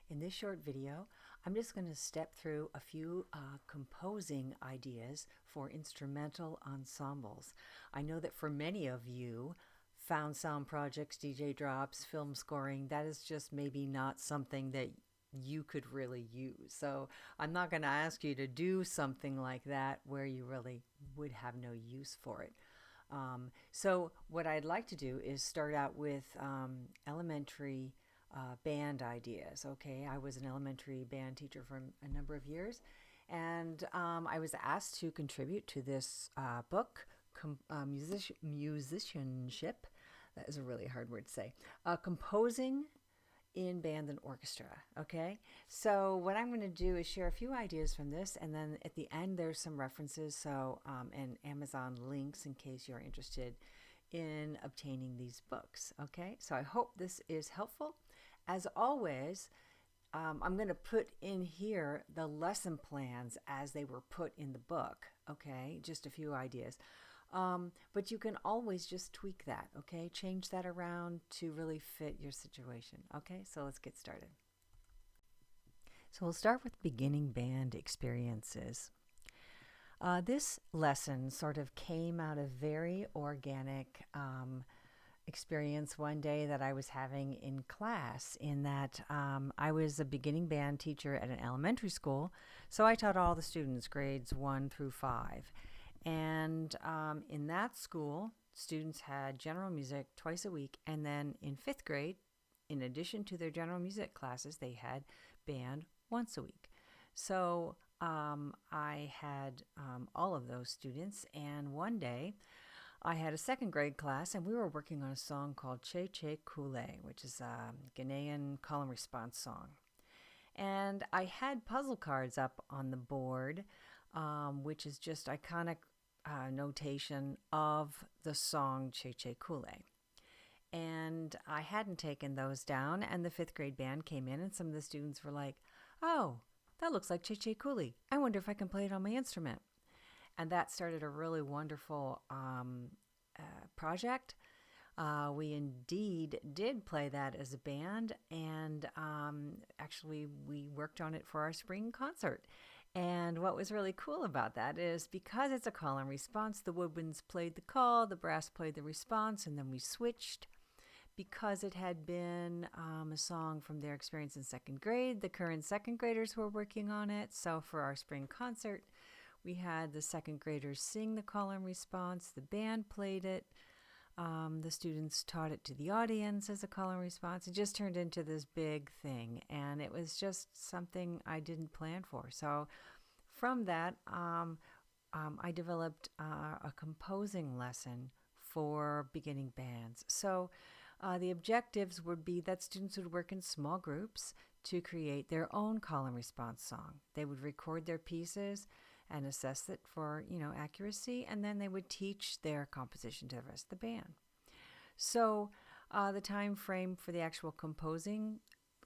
In this short video, I'm just going to step through a few composing ideas for instrumental ensembles. I know that for many of you, found sound projects, DJ drops, film scoring, that is just maybe not something that you could really use. So I'm not going to ask you to do something like that where you really would have no use for it. So what I'd like to do is start out with elementary band ideas. Okay, I was an elementary band teacher for a number of years, and I was asked to contribute to this book, Musicianship. That is a really hard word to say. Composing in band and orchestra. Okay, so what I'm going to do is share a few ideas from this, and then at the end there's some references, and Amazon links in case you're interested in obtaining these books. Okay, so I hope this is helpful. As always, I'm going to put in here the lesson plans as they were put in the book. Okay, just a few ideas. But you can always just tweak that, okay? Change that around to really fit your situation, okay? So let's get started. So we'll start with beginning band experiences. This lesson sort of came out of very organic experience one day that I was having in class, in that I was a beginning band teacher at an elementary school, so I taught all the students grades 1 through 5. And in that school, students had general music twice a week, and then in 5th grade, in addition to their general music classes, they had band once a week. So I had all of those students, and one day I had a 2nd grade class, and we were working on a song called Che Che Koule, which is a Ghanaian call and response song. And I had puzzle cards up on the board, which is just iconic notation of the song Che Che Koule. And I hadn't taken those down, and the 5th grade band came in, and some of the students were like, "Oh, that looks like Che Che Koule. I wonder if I can play it on my instrument." And that started a really wonderful project. We indeed did play that as a band, and actually we worked on it for our spring concert. And what was really cool about that is, because it's a call and response, the woodwinds played the call, the brass played the response, and then we switched. Because it had been a song from their experience in 2nd grade, the current 2nd graders were working on it. So for our spring concert, we had the 2nd graders sing the call and response, the band played it, the students taught it to the audience as a call and response. It just turned into this big thing, and it was just something I didn't plan for. So from that, I developed a composing lesson for beginning bands. So the objectives would be that students would work in small groups to create their own call and response song. They would record their pieces and assess it for, accuracy, and then they would teach their composition to the rest of the band. So the time frame for the actual composing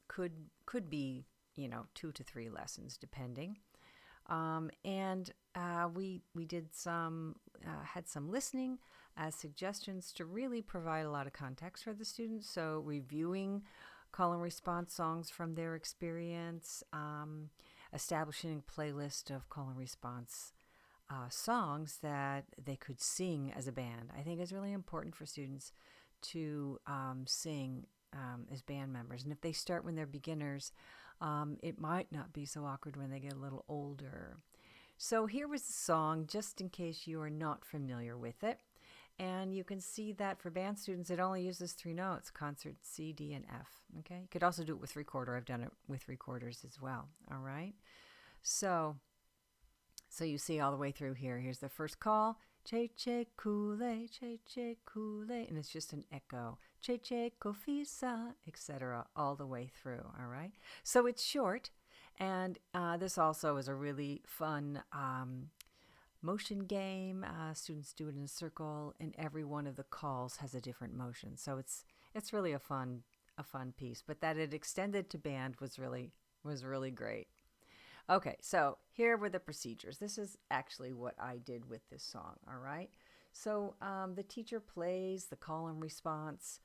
could be, 2 to 3 lessons, depending. And we did had some listening as suggestions to really provide a lot of context for the students. So reviewing call and response songs from their experience, establishing a playlist of call and response songs that they could sing as a band. I think it's really important for students to sing as band members. And if they start when they're beginners, it might not be so awkward when they get a little older. So here was the song, just in case you are not familiar with it. And you can see that for band students, it only uses 3 notes: concert, C, D, and F. Okay, you could also do it with recorder. I've done it with recorders as well. All right. So you see all the way through here. Here's the first call: Che Che Koule, Che Che Koule, and it's just an echo: Che Che Kofisa, etc., all the way through. All right. So it's short, and this also is a really fun motion game. Students do it in a circle, and every one of the calls has a different motion. So it's really a fun piece. But that it extended to band was really great. Okay, so here were the procedures. This is actually what I did with this song. All right. So the teacher plays the call and response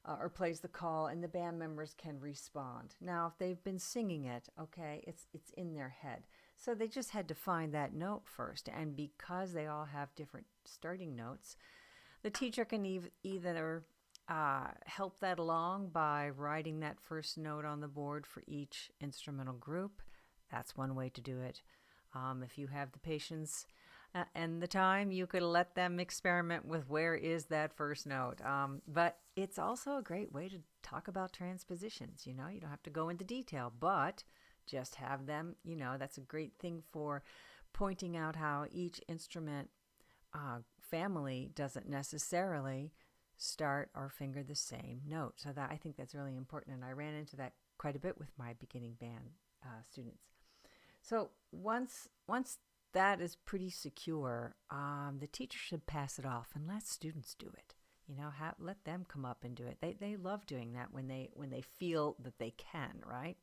or plays the call, and the band members can respond. Now, if they've been singing it, okay, it's in their head. So they just had to find that note first, and because they all have different starting notes, the teacher can either help that along by writing that first note on the board for each instrumental group. That's one way to do it. If you have the patience and the time, you could let them experiment with where is that first note. But it's also a great way to talk about transpositions. You don't have to go into detail, but just have them, that's a great thing for pointing out how each instrument family doesn't necessarily start or finger the same note. So I think that's really important, and I ran into that quite a bit with my beginning band students. So once that is pretty secure, the teacher should pass it off and let students do it. Let them come up and do it. They love doing that when they feel that they can, right?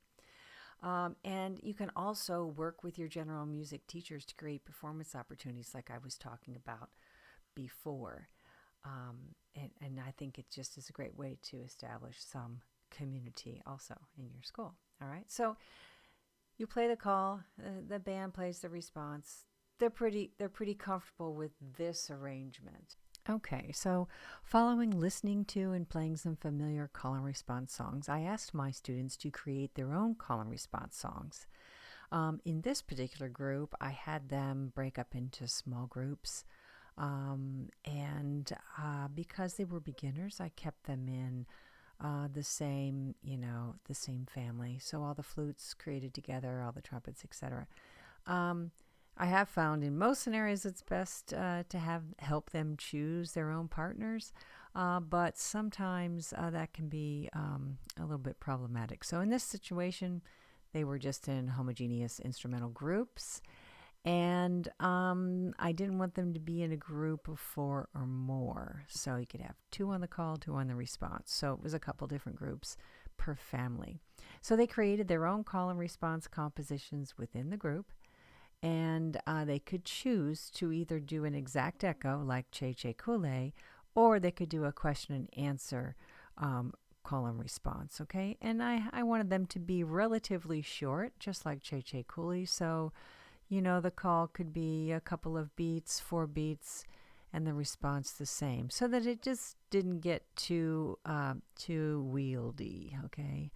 And you can also work with your general music teachers to create performance opportunities like I was talking about before. And I think it just is a great way to establish some community also in your school. All right. So you play the call, the band plays the response. They're pretty comfortable with this arrangement. Okay, so following listening to and playing some familiar call and response songs, I asked my students to create their own call and response songs. In this particular group, I had them break up into small groups. And because they were beginners, I kept them in the same family. So all the flutes created together, all the trumpets, etc. I have found in most scenarios it's best to help them choose their own partners, but sometimes that can be a little bit problematic. So in this situation, they were just in homogeneous instrumental groups, and I didn't want them to be in a group of 4 or more. So you could have 2 on the call, 2 on the response. So it was a couple different groups per family. So they created their own call and response compositions within the group. And they could choose to either do an exact echo like Che Che Kule, or they could do a question and answer call and response, okay? And I wanted them to be relatively short, just like Che Che Kule. So, the call could be a couple of beats, 4 beats, and the response the same, so that it just didn't get too wieldy, okay?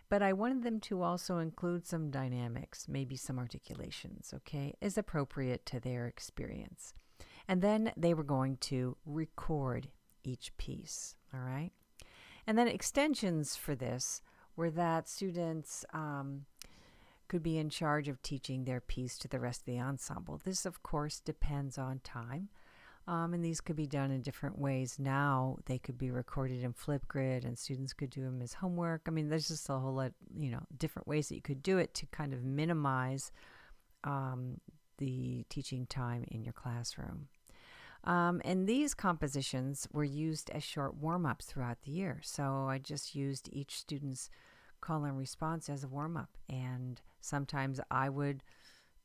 But I wanted them to also include some dynamics, maybe some articulations, okay, as appropriate to their experience. And then they were going to record each piece, all right? And then extensions for this were that students could be in charge of teaching their piece to the rest of the ensemble. This, of course, depends on time. And these could be done in different ways. Now they could be recorded in Flipgrid, and students could do them as homework. I mean, there's just a whole lot, different ways that you could do it to kind of minimize the teaching time in your classroom. And these compositions were used as short warm-ups throughout the year. So I just used each student's call and response as a warm-up. And sometimes I would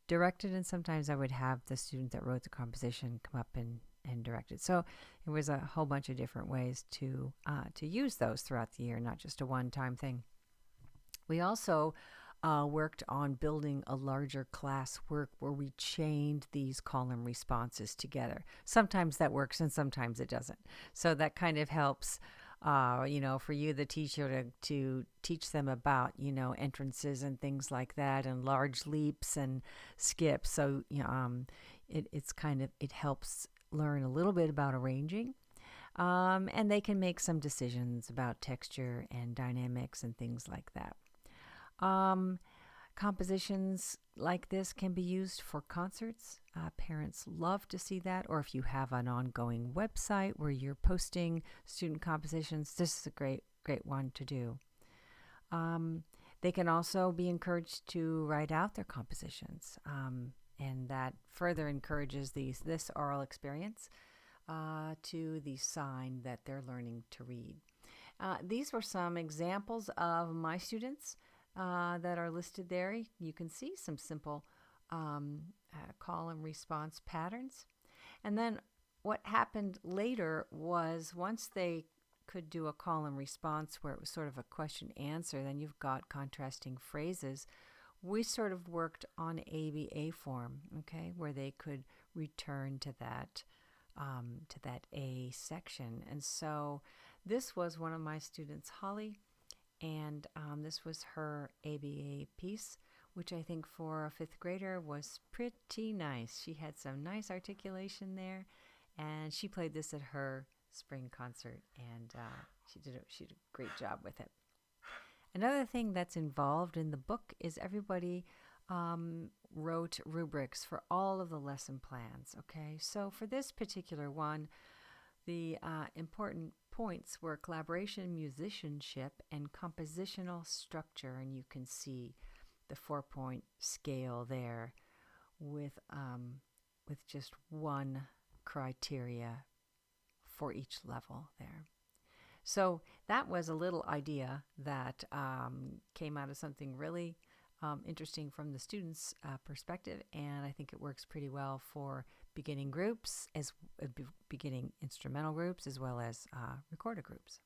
direct it, and sometimes I would have the student that wrote the composition come up and direct it. So it was a whole bunch of different ways to use those throughout the year, not just a one-time thing. We also worked on building a larger class work where we chained these call and responses together. Sometimes that works and sometimes it doesn't. So that kind of helps for you, the teacher, to teach them about, entrances and things like that, and large leaps and skips. So, it helps learn a little bit about arranging. And they can make some decisions about texture and dynamics and things like that. Compositions like this can be used for concerts. Parents love to see that. Or if you have an ongoing website where you're posting student compositions, this is a great one to do. They can also be encouraged to write out their compositions, and that further encourages this oral experience to the sign that they're learning to read. These were some examples of my students that are listed there. You can see some simple call and response patterns. And then what happened later was, once they could do a call and response where it was sort of a question answer. Then you've got contrasting phrases. We sort of worked on ABA form, okay, where they could return to that A section. And so this was one of my students, Holly, and this was her ABA piece, which I think for a fifth grader was pretty nice. She had some nice articulation there, and she played this at her spring concert, and she did a great job with it. Another thing that's involved in the book is everybody wrote rubrics for all of the lesson plans, okay? So for this particular one, the important points were collaboration, musicianship, and compositional structure, and you can see the 4-point scale there with just one criteria for each level there. So that was a little idea that came out of something really interesting from the students' perspective, and I think it works pretty well for beginning groups, as beginning instrumental groups, as well as recorder groups.